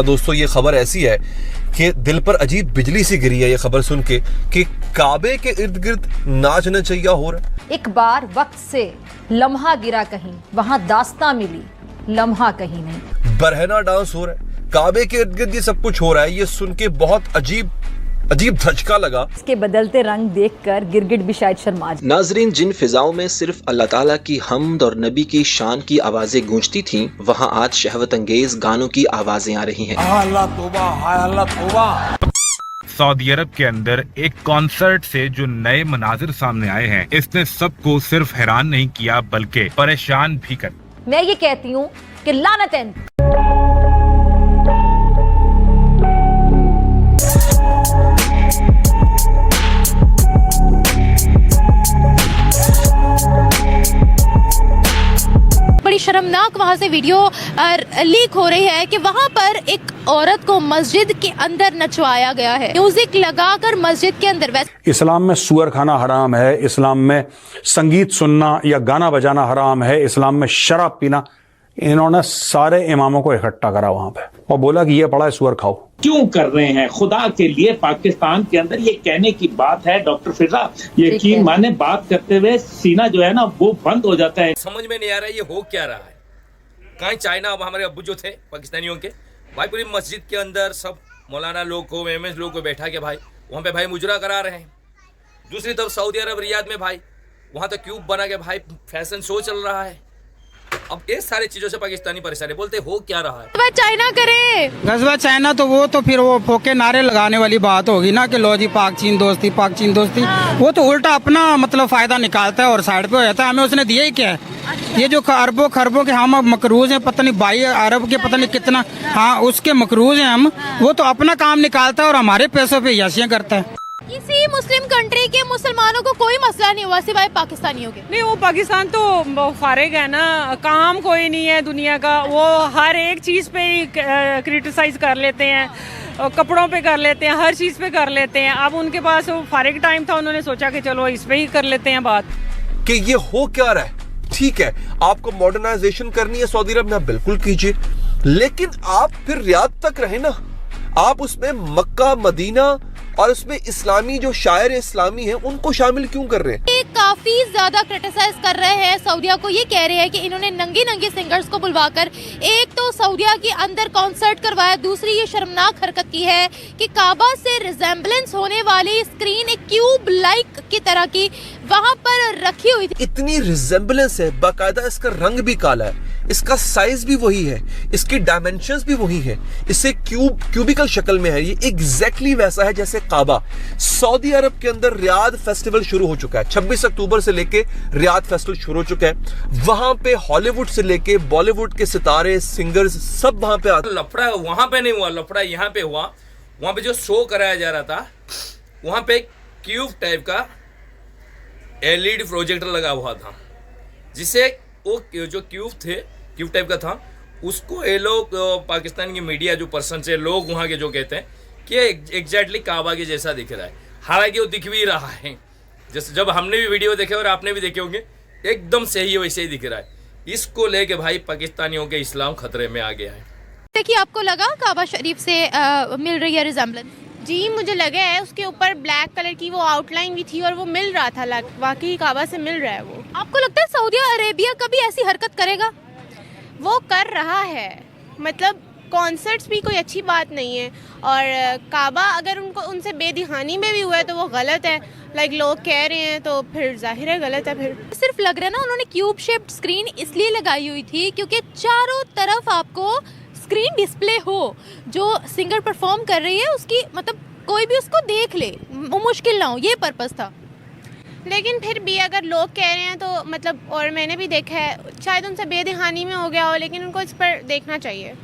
दोस्तों ये खबर ऐसी है कि दिल पर अजीब बिजली सी गिरी है ये खबर सुन के कि काबे के इर्द गिर्द नाच नचैया हो रहा है। एक बार वक्त से लम्हा गिरा कहीं, वहां दास्तां मिली, लम्हा कहीं नहीं। बरहना डांस हो रहा है, काबे के इर्द गिर्द ये सब कुछ हो रहा है। ये सुन के बहुत अजीब धचका लगा। इसके बदलते रंग देखकर गिरगिट भी शायद शर्मा जाए। नाजरीन, जिन फिजाओं में सिर्फ अल्लाह ताला की हम्द और नबी की शान की आवाजें गूंजती थीं, वहां आज शहवत अंगेज गानों की आवाजें आ रही हैं। अल्लाह तौबा, हाय अल्लाह तौबा। सऊदी अरब के अंदर एक कॉन्सर्ट से जो नए मनाजिर सामने आए हैं, इसने सबको सिर्फ हैरान नहीं किया बल्कि परेशान भी कर। मैं ये कहती हूँ कि लानत। बड़ी शर्मनाक वहां से वीडियो लीक हो रही है कि वहां पर एक औरत को मस्जिद के अंदर नचवाया गया है, म्यूजिक लगाकर मस्जिद के अंदर। इस्लाम में सुअर खाना हराम है, इस्लाम में संगीत सुनना या गाना बजाना हराम है, इस्लाम में शराब पीना। इन्होंने सारे इमामों को इकट्ठा करा वहां पे और बोला कि ये पड़ा है सुअर खाओ। क्यों कर रहे हैं खुदा के लिए? पाकिस्तान के अंदर ये कहने की बात है डॉक्टर फिजा, यकीन माने बात करते हुए सीना जो है ना वो बंद हो जाता है। समझ में नहीं आ रहा है ये हो क्या रहा है। कहीं चाइना, अब हमारे अब्बू जो थे पाकिस्तानियों के भाई, पूरी मस्जिद के अंदर सब मौलाना लोग को, एमएस लोग को बैठा के भाई वहाँ पे भाई मुजरा करा रहे हैं। दूसरी तरफ सऊदी अरब रियाद में भाई वहाँ तो क्यूब बना के भाई फैशन शो चल रहा है। अब ये सारी चीजों से पाकिस्तानी परेशानी, बोलते हो क्या रहा है। चाइना करे गजवा चाइना, तो वो तो फिर वो फोके नारे लगाने वाली बात होगी ना कि लो जी पाक चीन दोस्ती, पाक चीन दोस्ती। वो तो उल्टा अपना मतलब फायदा निकालता है और साइड पे हो जाता है। हमें उसने दिया ही क्या है? ये जो अरबों खरबों के हम मकरूज हैं, पता नहीं भाई अरब के पता नहीं कितना, हाँ उसके मकरूज हैं हम। वो तो अपना काम निकालता है और हमारे पैसों पे याशियां करता है। किसी मुस्लिम कंट्री के मुसलमानों को कोई मसला नहीं हुआ सिवाय पाकिस्तानियों के। नहीं, वो पाकिस्तान तो फारिग है ना, काम कोई नहीं है दुनिया का। वो हर एक चीज पे ही क्रिटिसाइज कर लेते हैं, कपड़ों पे कर लेते हैं, हर चीज पे कर लेते हैं। अब उनके पास वो फारिग टाइम था, उन्होंने सोचा कि चलो इस पे ही कर लेते हैं बात कि ये हो क्या रहा है। ठीक है, आपको मॉडर्नाइजेशन करनी है सऊदी अरब में, बिल्कुल कीजिए, लेकिन आप फिर रियाद तक रहे ना। आप उसमें मक्का, मदीना और उसमें इस्लामी जो शायर इस्लामी हैं उनको शामिल क्यों कर रहे हैं? ये काफी ज्यादा क्रिटिसाइज कर रहे हैं सऊदिया को। ये कह रहे हैं कि इन्होंने नंगे सिंगर्स को बुलवाकर एक तो सऊदिया के अंदर कॉन्सर्ट करवाया, दूसरी ये शर्मनाक हरकत की है कि काबा से रिजेम्बलेंस होने वाली स्क्रीन एक क्यूब लाइक की तरह की वहां पर रखी हुई थी। इतनी रिजेम्बलेंस है, बाकायदा इसका रंग भी काला है, इसका साइज भी वही है, इसकी डायमेंशंस भी वही है, इससे क्यूबिकल शक्ल में है। ये एग्जैक्टली वैसा है जैसे काबा। सऊदी अरब के अंदर रियाद फेस्टिवल शुरू हो चुका है, 26 अक्टूबर से लेके रियाद फेस्टिवल शुरू हो चुका है। वहां पे हॉलीवुड से लेके बॉलीवुड के सितारे, सिंगर्स सब वहां पे आते। लफड़ा वहां पे नहीं हुआ, लफड़ा यहाँ पे हुआ। वहां पे जो शो कराया जा रहा था, वहां पे क्यूब टाइप का एलईडी प्रोजेक्टर लगा हुआ था, जिसे वो जो क्यूब टाइप का था, उसको ये लोग पाकिस्तान की मीडिया जो पर्सन से लोग वहाँ के जो कहते हैं कि एग्जैक्टली काबा के जैसा दिख रहा है। हालांकि वो दिख भी रहा है, जैसे जब हमने भी वीडियो देखे और आपने भी देखे होंगे, एकदम सही वैसे ही दिख रहा है। इसको लेके भाई पाकिस्तानियों के इस्लाम खतरे में आ गया है। देखिए, आपको लगा काबा शरीफ से मिल रही है रिजेम्बलेंस? जी, मुझे लगा है उसके ऊपर ब्लैक कलर की वो आउटलाइन भी थी और वो मिल रहा था, वाकई काबा से मिल रहा है वो। आपको लगता है सऊदी अरेबिया कभी ऐसी हरकत करेगा? वो कर रहा है, मतलब कॉन्सर्ट्स भी कोई अच्छी बात नहीं है, और काबा अगर उनसे बेदिहानी में भी हुआ है तो वो गलत है। लाइक लोग कह रहे हैं तो फिर जाहिर है गलत है। फिर सिर्फ लग रहा है ना, उन्होंने क्यूब शेप्ड स्क्रीन इसलिए लगाई हुई थी क्योंकि चारों तरफ आपको स्क्रीन डिस्प्ले हो, जो सिंगर परफॉर्म कर रही है उसकी, मतलब कोई भी उसको देख ले, मुश्किल ना हो, ये पर्पस था। लेकिन फिर भी अगर लोग कह रहे हैं तो मतलब, और मैंने भी देखा है, शायद उनसे बेदिहानी में हो गया हो, लेकिन उनको इस पर देखना चाहिए।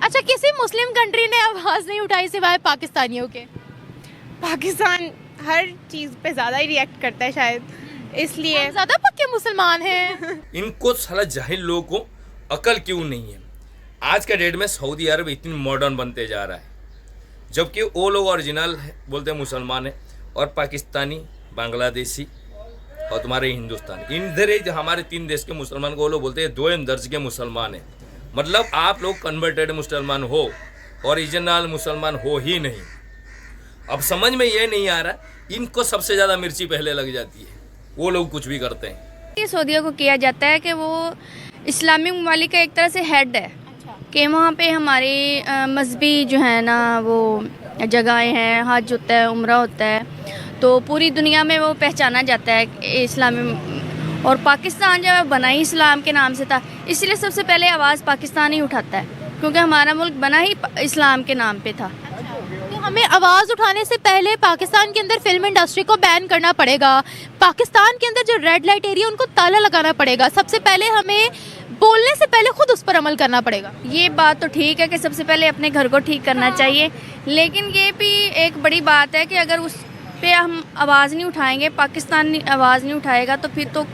अच्छा, किसी मुस्लिम कंट्री ने आवाज़ नहीं उठाई सिवाय पाकिस्तानियों के? पाकिस्तान हर चीज़ पे ज़्यादा ही रिएक्ट करता है शायद, इसलिए। ज़्यादा पक्के मुसलमान हैं। इनको साला जाहिल लोगों को अकल क्यों नहीं है? आज के डेट में सऊदी अरब इतनी मॉडर्न बनते जा रहा है, जबकि वो लोग ओरिजिनल बोलते हैं मुसलमान है, और पाकिस्तानी, बांग्लादेशी और तुम्हारे हिंदुस्तान, इन हमारे 3 देश के मुसलमान को वो लोग बोलते हैं 2 दर्ज के मुसलमान हैं। मतलब आप लोग कन्वर्टेड मुसलमान हो, ओरिजिनल मुसलमान हो ही नहीं। अब समझ में ये नहीं आ रहा, इनको सबसे ज़्यादा मिर्ची पहले लग जाती है, वो लोग कुछ भी करते हैं। सऊदीया को किया जाता है कि वो इस्लामी ममालिक का एक तरह से हेड है, कि वहाँ पे हमारी मजहबी जो है ना वो जगहें हैं, हज होता है, उम्रा होता है, तो पूरी दुनिया में वो पहचाना जाता है इस्लामी। और पाकिस्तान जो बना ही इस्लाम के नाम से था, इसलिए सबसे पहले आवाज़ पाकिस्तान ही उठाता है, क्योंकि हमारा मुल्क बना ही इस्लाम के नाम पे था। तो हमें आवाज़ उठाने से पहले पाकिस्तान के अंदर फिल्म इंडस्ट्री को बैन करना पड़ेगा, पाकिस्तान के अंदर जो रेड लाइट एरिया उनको ताला लगाना पड़ेगा, सबसे पहले हमें बोलने से पहले खुद उस पर अमल करना पड़ेगा। ये बात तो ठीक है कि सबसे पहले अपने घर को ठीक करना चाहिए, लेकिन ये भी एक बड़ी बात है कि अगर उस पे हम आवाज़ नहीं उठाएंगे, पाकिस्तान आवाज़ नहीं उठाएगा, तो फिर तो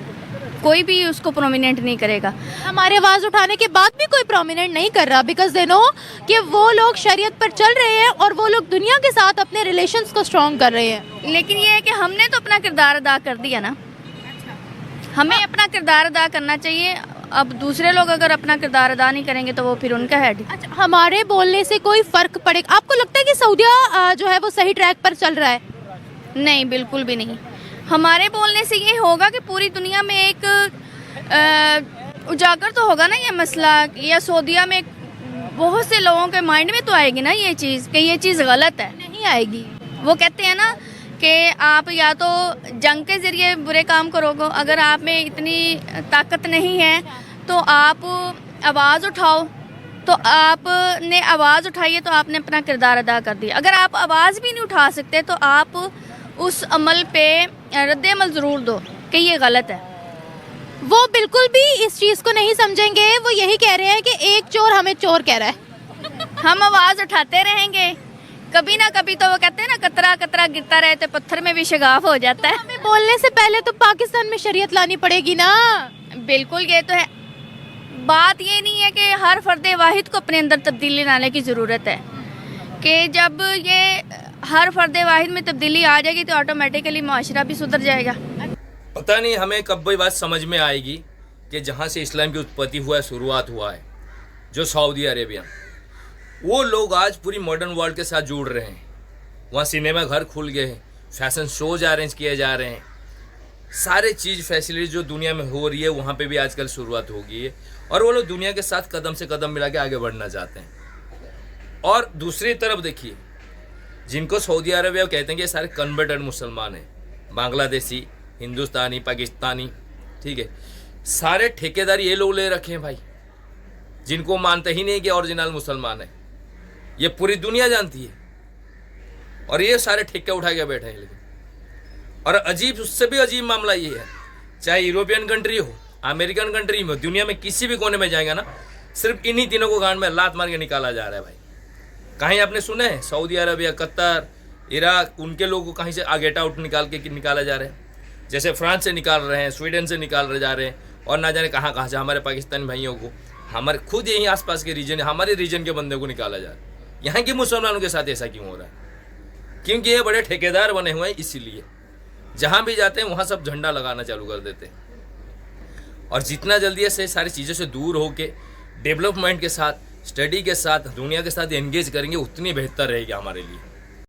कोई भी उसको प्रोमिनेंट नहीं करेगा। हमारे आवाज़ उठाने के बाद भी कोई प्रोमिनेंट नहीं कर रहा, बिकॉज दे नो कि वो लोग शरीयत पर चल रहे हैं और वो लोग दुनिया के साथ अपने रिलेशंस को स्ट्रॉन्ग कर रहे हैं। लेकिन ये है कि हमने तो अपना किरदार अदा कर दिया ना, हमें अपना किरदार अदा करना चाहिए। अब दूसरे लोग अगर अपना किरदार अदा नहीं करेंगे तो वो फिर उनका हेड। अच्छा, हमारे बोलने से कोई फ़र्क पड़ेगा? आपको लगता है कि सऊदीया जो है वो सही ट्रैक पर चल रहा है? नहीं, बिल्कुल भी नहीं। हमारे बोलने से ये होगा कि पूरी दुनिया में एक उजागर तो होगा ना ये मसला, या सऊदीया में बहुत से लोगों के माइंड में तो आएगी ना ये चीज़ कि ये चीज़ गलत है। नहीं आएगी। वो कहते हैं ना कि आप या तो जंग के ज़रिए बुरे काम करोगे, अगर आप में इतनी ताकत नहीं है तो आप आवाज़ उठाओ। तो आपने आवाज़ उठाई है तो आपने अपना किरदार अदा कर दिया। अगर आप आवाज़ भी नहीं उठा सकते तो आप उस अमल पे रद्द अमल ज़रूर दो कि ये गलत है। वो बिल्कुल भी इस चीज़ को नहीं समझेंगे, वो यही कह रहे हैं कि एक चोर हमें चोर कह रहा है। हम आवाज़ उठाते रहेंगे, कभी ना कभी तो वो कहते हैं ना कतरा कतरा गिरता रहे तो पत्थर में भी शगाफ हो जाता है। हमें बोलने से पहले तो पाकिस्तान में शरीयत लानी पड़ेगी ना। बिल्कुल, ये तो है। बात ये नहीं है कि हर फर्द वाहिद को अपने अंदर तब्दीली लाने की ज़रूरत है, कि जब ये हर फर्द वाहिद में तब्दीली आ जाएगी तो ऑटोमेटिकली माशरा भी सुधर जाएगा। पता नहीं हमें कब कोई बात समझ में आएगी कि जहाँ से इस्लाम की उत्पत्ति हुआ है, शुरुआत हुआ है, जो सऊदी अरेबिया, वो लोग आज पूरी मॉडर्न वर्ल्ड के साथ जुड़ रहे हैं। वहाँ सिनेमा घर खुल गए हैं, फैशन शोज अरेंज किए जा रहे हैं, सारे चीज़ फैसिलिटी जो दुनिया में हो रही है वहाँ पे भी आजकल शुरुआत हो गई है, और वो लोग दुनिया के साथ कदम से कदम मिला के आगे बढ़ना चाहते हैं। और दूसरी तरफ देखिए, जिनको सऊदी अरबिया कहते हैं कि ये सारे कन्वर्टेड मुसलमान हैं, बांग्लादेशी, हिंदुस्तानी, पाकिस्तानी, ठीक है, सारे ठेकेदार ये लोग ले रखे हैं भाई, जिनको मानते ही नहीं कि ओरिजिनल मुसलमान है। ये पूरी दुनिया जानती है, और ये सारे ठेके उठा के बैठे हैं। लेकिन और अजीब, उससे भी अजीब मामला ये है, चाहे यूरोपियन कंट्री हो, अमेरिकन कंट्री में, दुनिया में किसी भी कोने में जाएगा ना, सिर्फ इन्हीं तीनों को गांड में लात मार के निकाला जा रहा है भाई। कहीं आपने सुना है सऊदी अरबिया, कतर, इराक, उनके लोगों को कहीं से गेट आउट निकाला जा रहा है? जैसे फ्रांस से निकाल रहे हैं, स्वीडन से निकाल जा रहे हैं, और ना जाने कहाँ से हमारे पाकिस्तानी भाइयों को, हमारे खुद यहीं आसपास के रीजन, हमारे रीजन के बंदे को निकाला जा रहा है। यहाँ के मुसलमानों के साथ ऐसा क्यों हो रहा है? क्योंकि ये बड़े ठेकेदार बने हुए हैं, इसीलिए जहाँ भी जाते हैं वहाँ सब झंडा लगाना चालू कर देते हैं। और जितना जल्दी ऐसे सारी चीज़ों से दूर होके डेवलपमेंट के साथ, स्टडी के साथ, दुनिया के साथ एंगेज करेंगे, उतनी बेहतर रहेगी हमारे लिए।